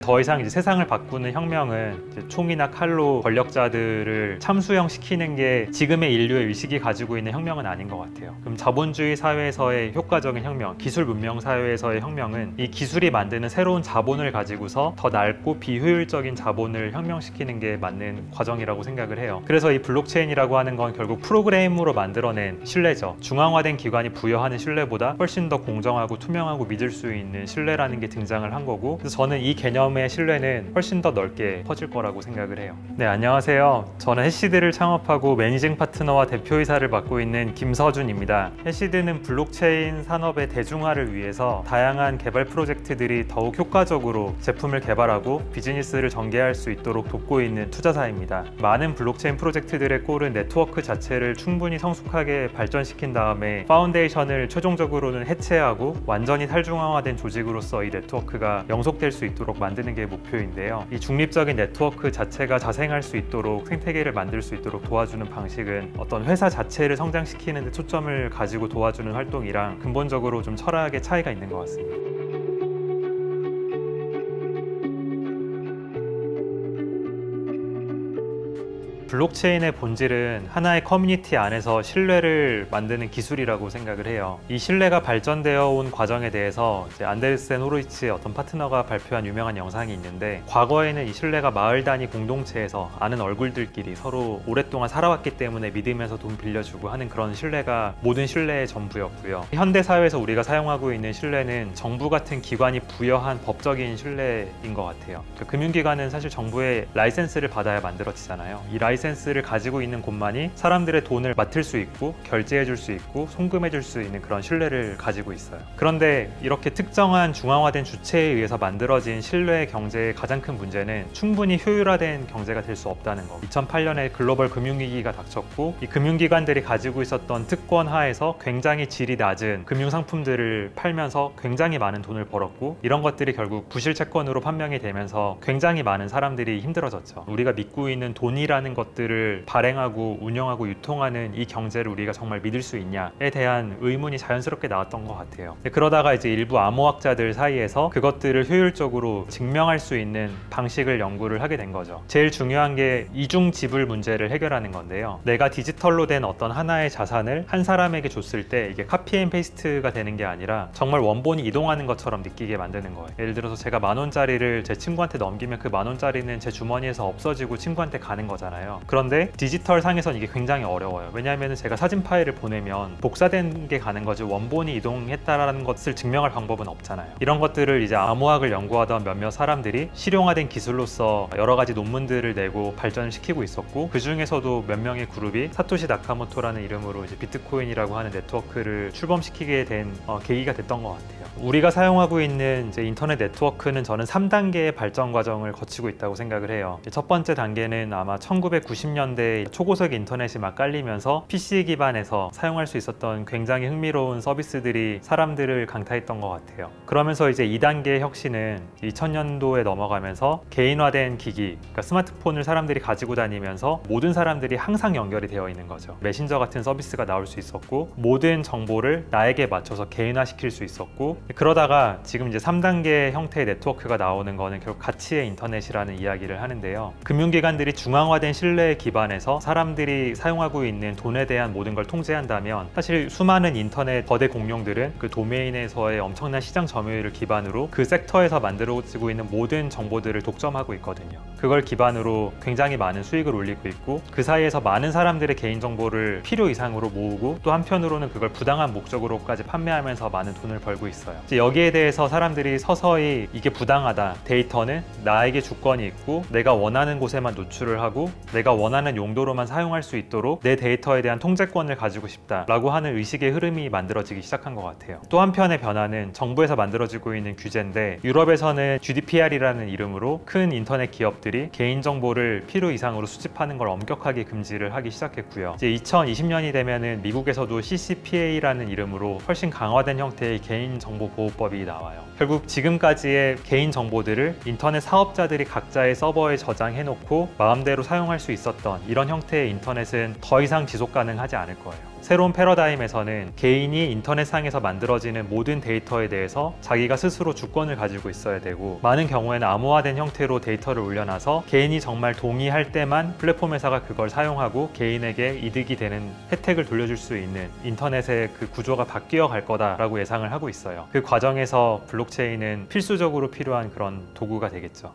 더 이상 이제 세상을 바꾸는 혁명은 이제 총이나 칼로 권력자들을 참수형시키는 게 지금의 인류의 의식이 가지고 있는 혁명은 아닌 것 같아요. 그럼 자본주의 사회에서의 효과적인 혁명, 기술 문명 사회에서의 혁명은 이 기술이 만드는 새로운 자본을 가지고서 더 넓고 비효율적인 자본을 혁명시키는 게 맞는 과정이라고 생각을 해요. 그래서 이 블록체인이라고 하는 건 결국 프로그램으로 만들어낸 신뢰죠. 중앙화된 기관이 부여하는 신뢰보다 훨씬 더 공정하고 투명하고 믿을 수 있는 신뢰라는 게 등장을 한 거고, 그래서 저는 이 개념의 신뢰는 훨씬 더 넓게 퍼질 거라고 생각을 해요. 네, 안녕하세요. 저는 해시드를 창업하고 매니징 파트너와 대표이사를 맡고 있는 김서준입니다. 해시드는 블록체인 산업의 대중화를 위해서 다양한 개발 프로젝트들이 더욱 효과적으로 제품을 개발하고 비즈니스를 전개할 수 있도록 돕고 있는 투자사입니다. 많은 블록체인 프로젝트들의 꼴은 네트워크 자체를 충분히 성숙하게 발전시킨 다음에 파운데이션을 최종적으로는 해체하고 완전히 탈중앙화된 조직으로서 이 네트워크가 영속될 수 있도록 만드는 게 목표인데요. 이 중립적인 네트워크 자체가 자생할 수 있도록 생태계를 만들 수 있도록 도와주는 방식은 어떤 회사 자체를 성장시키는 데 초점을 가지고 도와주는 활동이랑 근본적으로 좀 철학의 차이가 있는 것 같습니다. 블록체인의 본질은 하나의 커뮤니티 안에서 신뢰를 만드는 기술이라고 생각을 해요. 이 신뢰가 발전되어 온 과정에 대해서 이제 안데르센 호로이츠의 어떤 파트너가 발표한 유명한 영상이 있는데, 과거에는 이 신뢰가 마을 단위 공동체에서 아는 얼굴들끼리 서로 오랫동안 살아왔기 때문에 믿으면서 돈 빌려주고 하는 그런 신뢰가 모든 신뢰의 전부였고요. 현대 사회에서 우리가 사용하고 있는 신뢰는 정부 같은 기관이 부여한 법적인 신뢰인 것 같아요. 금융기관은 사실 정부의 라이센스를 받아야 만들어지잖아요. 이 라이센스를 가지고 있는 곳만이 사람들의 돈을 맡을 수 있고 결제해 줄 수 있고 송금해 줄 수 있는 그런 신뢰를 가지고 있어요. 그런데 이렇게 특정한 중앙화된 주체에 의해서 만들어진 신뢰 경제의 가장 큰 문제는 충분히 효율화된 경제가 될 수 없다는 거. 2008년에 글로벌 금융위기가 닥쳤고, 이 금융기관들이 가지고 있었던 특권 하에서 굉장히 질이 낮은 금융상품들을 팔면서 굉장히 많은 돈을 벌었고, 이런 것들이 결국 부실 채권으로 판명이 되면서 굉장히 많은 사람들이 힘들어졌죠. 우리가 믿고 있는 돈이라는 것들을 발행하고 운영하고 유통하는 이 경제를 우리가 정말 믿을 수 있냐에 대한 의문이 자연스럽게 나왔던 것 같아요. 그러다가 이제 일부 암호학자들 사이에서 그것들을 효율적으로 증명할 수 있는 방식을 연구를 하게 된 거죠. 제일 중요한 게 이중 지불 문제를 해결하는 건데요. 내가 디지털로 된 어떤 하나의 자산을 한 사람에게 줬을 때 이게 카피 앤 페이스트가 되는 게 아니라 정말 원본이 이동하는 것처럼 느끼게 만드는 거예요. 예를 들어서 제가 10,000원짜리를 제 친구한테 넘기면 그 10,000원짜리는 제 주머니에서 없어지고 친구한테 가는 거잖아요. 그런데 디지털 상에선 이게 굉장히 어려워요. 왜냐하면 제가 사진 파일을 보내면 복사된 게 가는 거지 원본이 이동했다라는 것을 증명할 방법은 없잖아요. 이런 것들을 이제 암호학을 연구하던 몇몇 사람들이 실용화된 기술로서 여러 가지 논문들을 내고 발전을 시키고 있었고, 그 중에서도 몇 명의 그룹이 사토시 나카모토라는 이름으로 이제 비트코인이라고 하는 네트워크를 출범시키게 된 계기가 됐던 것 같아요. 우리가 사용하고 있는 이제 인터넷 네트워크는 저는 3단계의 발전 과정을 거치고 있다고 생각을 해요. 첫 번째 단계는 아마 1990년대 초고속 인터넷이 막 깔리면서 PC 기반에서 사용할 수 있었던 굉장히 흥미로운 서비스들이 사람들을 강타했던 것 같아요. 그러면서 이제 2단계의 혁신은 2000년도에 넘어가면서 개인화된 기기, 그러니까 스마트폰을 사람들이 가지고 다니면서 모든 사람들이 항상 연결이 되어 있는 거죠. 메신저 같은 서비스가 나올 수 있었고, 모든 정보를 나에게 맞춰서 개인화시킬 수 있었고, 그러다가 지금 이제 3단계 형태의 네트워크가 나오는 거는 결국 가치의 인터넷이라는 이야기를 하는데요. 금융기관들이 중앙화된 신뢰에 기반해서 사람들이 사용하고 있는 돈에 대한 모든 걸 통제한다면, 사실 수많은 인터넷 거대 공룡들은 그 도메인에서의 엄청난 시장 점유율을 기반으로 그 섹터에서 만들어지고 있는 모든 정보들을 독점하고 있거든요. 그걸 기반으로 굉장히 많은 수익을 올리고 있고, 그 사이에서 많은 사람들의 개인정보를 필요 이상으로 모으고, 또 한편으로는 그걸 부당한 목적으로까지 판매하면서 많은 돈을 벌고 있어요. 이제 여기에 대해서 사람들이 서서히 이게 부당하다, 데이터는 나에게 주권이 있고 내가 원하는 곳에만 노출을 하고 내가 원하는 용도로만 사용할 수 있도록 내 데이터에 대한 통제권을 가지고 싶다라고 하는 의식의 흐름이 만들어지기 시작한 것 같아요. 또 한편의 변화는 정부에서 만들어지고 있는 규제인데, 유럽에서는 GDPR이라는 이름으로 큰 인터넷 기업들이 개인정보를 필요 이상으로 수집하는 걸 엄격하게 금지를 하기 시작했고요. 이제 2020년이 되면은 미국에서도 CCPA라는 이름으로 훨씬 강화된 형태의 개인정보보호법이 나와요. 결국 지금까지의 개인 정보들을 인터넷 사업자들이 각자의 서버에 저장해놓고 마음대로 사용할 수 있었던 이런 형태의 인터넷은 더 이상 지속 가능하지 않을 거예요. 새로운 패러다임에서는 개인이 인터넷상에서 만들어지는 모든 데이터에 대해서 자기가 스스로 주권을 가지고 있어야 되고, 많은 경우에는 암호화된 형태로 데이터를 올려놔서 개인이 정말 동의할 때만 플랫폼 회사가 그걸 사용하고 개인에게 이득이 되는 혜택을 돌려줄 수 있는 인터넷의 그 구조가 바뀌어 갈 거다라고 예상을 하고 있어요. 그 과정에서 블록체인은 필수적으로 필요한 그런 도구가 되겠죠.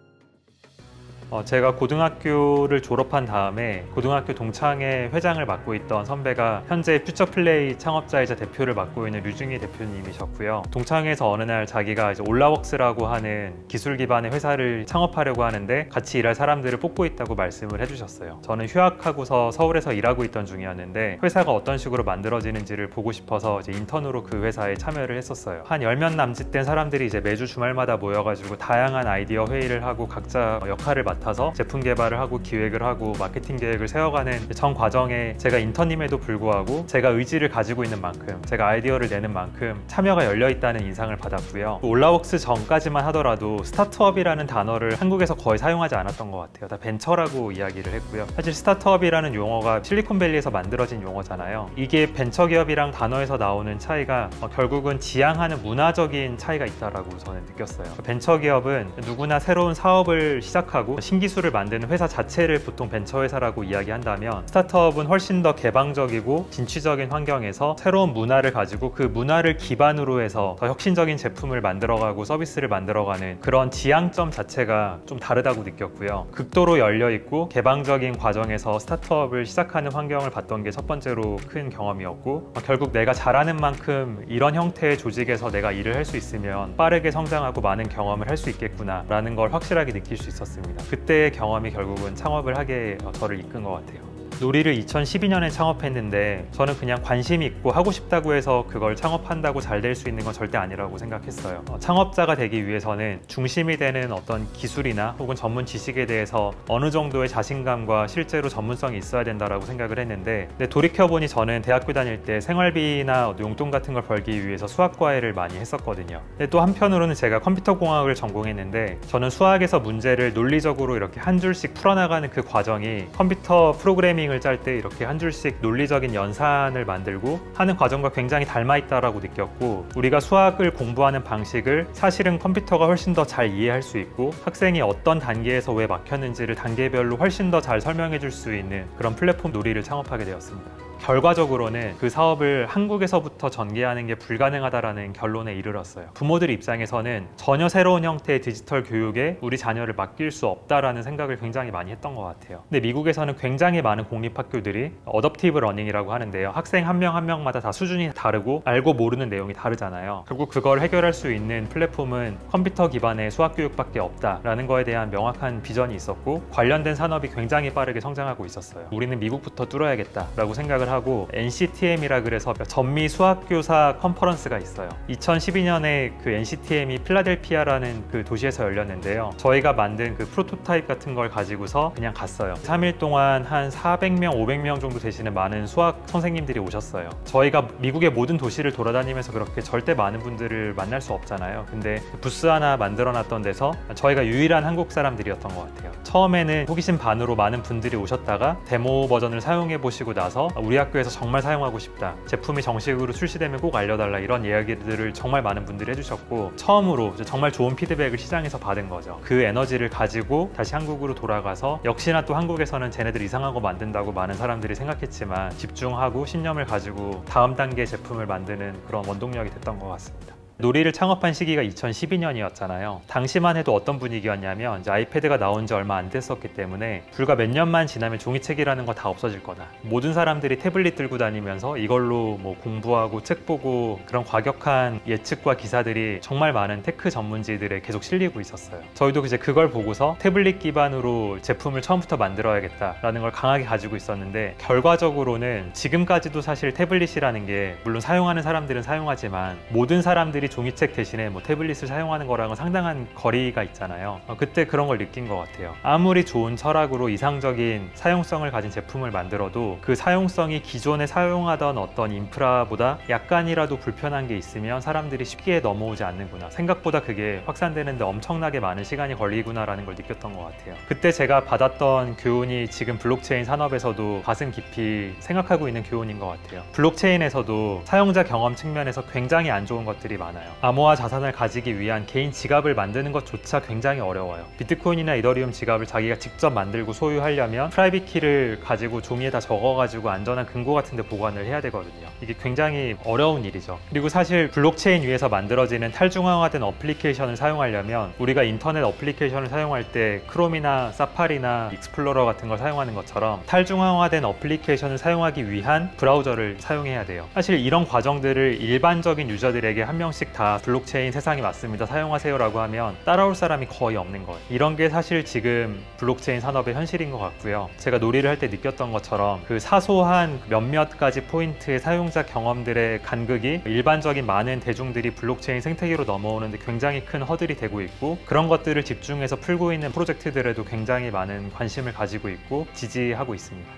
제가 고등학교를 졸업한 다음에 고등학교 동창회 회장을 맡고 있던 선배가 현재 퓨처플레이 창업자이자 대표를 맡고 있는 류중희 대표님이셨고요. 동창회에서 어느 날 자기가 이제 올라웍스라고 하는 기술 기반의 회사를 창업하려고 하는데 같이 일할 사람들을 뽑고 있다고 말씀을 해주셨어요. 저는 휴학하고서 서울에서 일하고 있던 중이었는데 회사가 어떤 식으로 만들어지는지를 보고 싶어서 이제 인턴으로 그 회사에 참여를 했었어요. 한 10명 남짓된 사람들이 이제 매주 주말마다 모여가지고 다양한 아이디어 회의를 하고 각자 역할을 맡아서 제품 개발을 하고 기획을 하고 마케팅 계획을 세워가는 전 과정에 제가 인턴임에도 불구하고 제가 의지를 가지고 있는 만큼, 제가 아이디어를 내는 만큼 참여가 열려 있다는 인상을 받았고요. 올라웍스 전까지만 하더라도 스타트업이라는 단어를 한국에서 거의 사용하지 않았던 것 같아요. 다 벤처라고 이야기를 했고요. 사실 스타트업이라는 용어가 실리콘밸리에서 만들어진 용어잖아요. 이게 벤처기업이랑 단어에서 나오는 차이가 결국은 지향하는 문화적인 차이가 있다라고 저는 느꼈어요. 벤처기업은 누구나 새로운 사업을 시작하고 신기술을 만드는 회사 자체를 보통 벤처회사라고 이야기한다면, 스타트업은 훨씬 더 개방적이고 진취적인 환경에서 새로운 문화를 가지고 그 문화를 기반으로 해서 더 혁신적인 제품을 만들어가고 서비스를 만들어가는 그런 지향점 자체가 좀 다르다고 느꼈고요. 극도로 열려있고 개방적인 과정에서 스타트업을 시작하는 환경을 봤던 게 첫 번째로 큰 경험이었고, 결국 내가 잘하는 만큼 이런 형태의 조직에서 내가 일을 할 수 있으면 빠르게 성장하고 많은 경험을 할 수 있겠구나 라는 걸 확실하게 느낄 수 있었습니다. 그때의 경험이 결국은 창업을 하게 저를 이끈 것 같아요. 놀이를 2012년에 창업했는데 저는 그냥 관심이 있고 하고 싶다고 해서 그걸 창업한다고 잘 될 수 있는 건 절대 아니라고 생각했어요. 창업자가 되기 위해서는 중심이 되는 어떤 기술이나 혹은 전문 지식에 대해서 어느 정도의 자신감과 실제로 전문성이 있어야 된다고 생각을 했는데, 근데 돌이켜보니 저는 대학교 다닐 때 생활비나 용돈 같은 걸 벌기 위해서 수학과외를 많이 했었거든요. 근데 또 한편으로는 제가 컴퓨터공학을 전공했는데 저는 수학에서 문제를 논리적으로 이렇게 한 줄씩 풀어나가는 그 과정이 컴퓨터 프로그래밍 을 짤 때 이렇게 한 줄씩 논리적인 연산을 만들고 하는 과정과 굉장히 닮아 있다라고 느꼈고, 우리가 수학을 공부하는 방식을 사실은 컴퓨터가 훨씬 더 잘 이해할 수 있고 학생이 어떤 단계에서 왜 막혔는지를 단계별로 훨씬 더 잘 설명해 줄 수 있는 그런 플랫폼 놀이를 창업하게 되었습니다. 결과적으로는 그 사업을 한국에서부터 전개하는 게 불가능하다라는 결론에 이르렀어요. 부모들 입장에서는 전혀 새로운 형태의 디지털 교육에 우리 자녀를 맡길 수 없다라는 생각을 굉장히 많이 했던 것 같아요. 근데 미국에서는 굉장히 많은 공립학교들이 어댑티브 러닝이라고 하는데요. 학생 한 명 한 명마다 다 수준이 다르고 알고 모르는 내용이 다르잖아요. 결국 그걸 해결할 수 있는 플랫폼은 컴퓨터 기반의 수학 교육밖에 없다라는 거에 대한 명확한 비전이 있었고, 관련된 산업이 굉장히 빠르게 성장하고 있었어요. 우리는 미국부터 뚫어야겠다라고 생각을 하고 NCTM이라 그래서 전미 수학교사 컨퍼런스가 있어요. 2012년에 그 NCTM이 필라델피아라는 그 도시에서 열렸는데요. 저희가 만든 그 프로토타입 같은 걸 가지고서 그냥 갔어요. 3일 동안 한 400명, 500명 정도 되시는 많은 수학 선생님들이 오셨어요. 저희가 미국의 모든 도시를 돌아다니면서 그렇게 절대 많은 분들을 만날 수 없잖아요. 근데 부스 하나 만들어 놨던 데서 저희가 유일한 한국 사람들이었던 것 같아요. 처음에는 호기심 반으로 많은 분들이 오셨다가 데모 버전을 사용해 보시고 나서 우리 학교에서 정말 사용하고 싶다, 제품이 정식으로 출시되면 꼭 알려달라, 이런 이야기들을 정말 많은 분들이 해주셨고, 처음으로 정말 좋은 피드백을 시장에서 받은 거죠. 그 에너지를 가지고 다시 한국으로 돌아가서 역시나 또 한국에서는 쟤네들 이상한 거 만든다고 많은 사람들이 생각했지만 집중하고 신념을 가지고 다음 단계 제품을 만드는 그런 원동력이 됐던 것 같습니다. 놀이를 창업한 시기가 2012년이었잖아요. 당시만 해도 어떤 분위기였냐면 이제 아이패드가 나온 지 얼마 안 됐었기 때문에 불과 몇 년만 지나면 종이책이라는 거 다 없어질 거다. 모든 사람들이 태블릿 들고 다니면서 이걸로 뭐 공부하고 책 보고, 그런 과격한 예측과 기사들이 정말 많은 테크 전문지들에 계속 실리고 있었어요. 저희도 이제 그걸 보고서 태블릿 기반으로 제품을 처음부터 만들어야겠다라는 걸 강하게 가지고 있었는데, 결과적으로는 지금까지도 사실 태블릿이라는 게 물론 사용하는 사람들은 사용하지만 모든 사람들이 갑자기 종이책 대신에 뭐 태블릿을 사용하는 거랑은 상당한 거리가 있잖아요. 그때 그런 걸 느낀 것 같아요. 아무리 좋은 철학으로 이상적인 사용성을 가진 제품을 만들어도 그 사용성이 기존에 사용하던 어떤 인프라보다 약간이라도 불편한 게 있으면 사람들이 쉽게 넘어오지 않는구나, 생각보다 그게 확산되는데 엄청나게 많은 시간이 걸리구나라는 걸 느꼈던 것 같아요. 그때 제가 받았던 교훈이 지금 블록체인 산업에서도 가슴 깊이 생각하고 있는 교훈인 것 같아요. 블록체인에서도 사용자 경험 측면에서 굉장히 안 좋은 것들이 많아요. 암호화 자산을 가지기 위한 개인 지갑을 만드는 것조차 굉장히 어려워요. 비트코인이나 이더리움 지갑을 자기가 직접 만들고 소유하려면 프라이빗 키를 가지고 종이에다 적어가지고 안전한 금고 같은 데 보관을 해야 되거든요. 이게 굉장히 어려운 일이죠. 그리고 사실 블록체인 위에서 만들어지는 탈중앙화된 어플리케이션을 사용하려면 우리가 인터넷 어플리케이션을 사용할 때 크롬이나 사파리나 익스플로러 같은 걸 사용하는 것처럼 탈중앙화된 어플리케이션을 사용하기 위한 브라우저를 사용해야 돼요. 사실 이런 과정들을 일반적인 유저들에게 한 명씩 다 블록체인 세상이 맞습니다, 사용하세요 라고 하면 따라올 사람이 거의 없는 거예요. 이런 게 사실 지금 블록체인 산업의 현실인 것 같고요. 제가 놀이를 할 때 느꼈던 것처럼 그 사소한 몇몇 가지 포인트의 사용자 경험들의 간극이 일반적인 많은 대중들이 블록체인 생태계로 넘어오는데 굉장히 큰 허들이 되고 있고, 그런 것들을 집중해서 풀고 있는 프로젝트들에도 굉장히 많은 관심을 가지고 있고 지지하고 있습니다.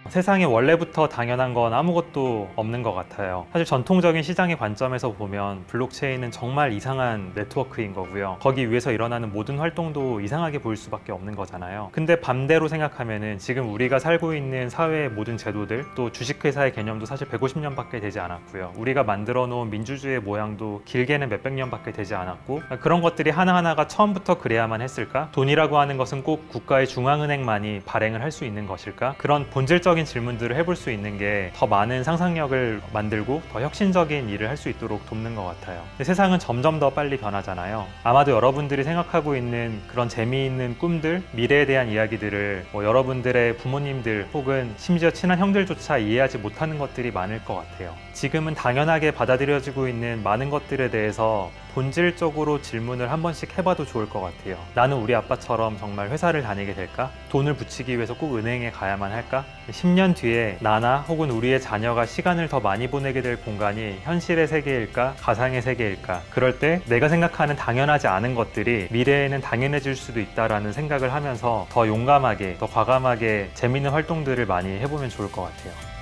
세상에 원래부터 당연한 건 아무것도 없는 것 같아요. 사실 전통적인 시장의 관점에서 보면 블록체인은 정말 이상한 네트워크인 거고요. 거기 위에서 일어나는 모든 활동도 이상하게 보일 수밖에 없는 거잖아요. 근데 반대로 생각하면은 지금 우리가 살고 있는 사회의 모든 제도들, 또 주식회사의 개념도 사실 150년밖에 되지 않았고요. 우리가 만들어 놓은 민주주의의 모양도 길게는 몇백 년밖에 되지 않았고, 그런 것들이 하나하나가 처음부터 그래야만 했을까? 돈이라고 하는 것은 꼭 국가의 중앙은행만이 발행을 할 수 있는 것일까? 그런 본질적인 질문들을 해볼 수 있는 게 더 많은 상상력을 만들고 더 혁신적인 일을 할 수 있도록 돕는 것 같아요. 근데 세상은 점점 더 빨리 변하잖아요. 아마도 여러분들이 생각하고 있는 그런 재미있는 꿈들, 미래에 대한 이야기들을 여러분들의 부모님들 혹은 심지어 친한 형들조차 이해하지 못하는 것들이 많을 것 같아요. 지금은 당연하게 받아들여지고 있는 많은 것들에 대해서 본질적으로 질문을 한 번씩 해봐도 좋을 것 같아요. 나는 우리 아빠처럼 정말 회사를 다니게 될까? 돈을 붙이기 위해서 꼭 은행에 가야만 할까? 10년 뒤에 나나 혹은 우리의 자녀가 시간을 더 많이 보내게 될 공간이 현실의 세계일까? 가상의 세계일까? 그럴 때 내가 생각하는 당연하지 않은 것들이 미래에는 당연해질 수도 있다라는 생각을 하면서 더 용감하게, 더 과감하게 재밌는 활동들을 많이 해보면 좋을 것 같아요.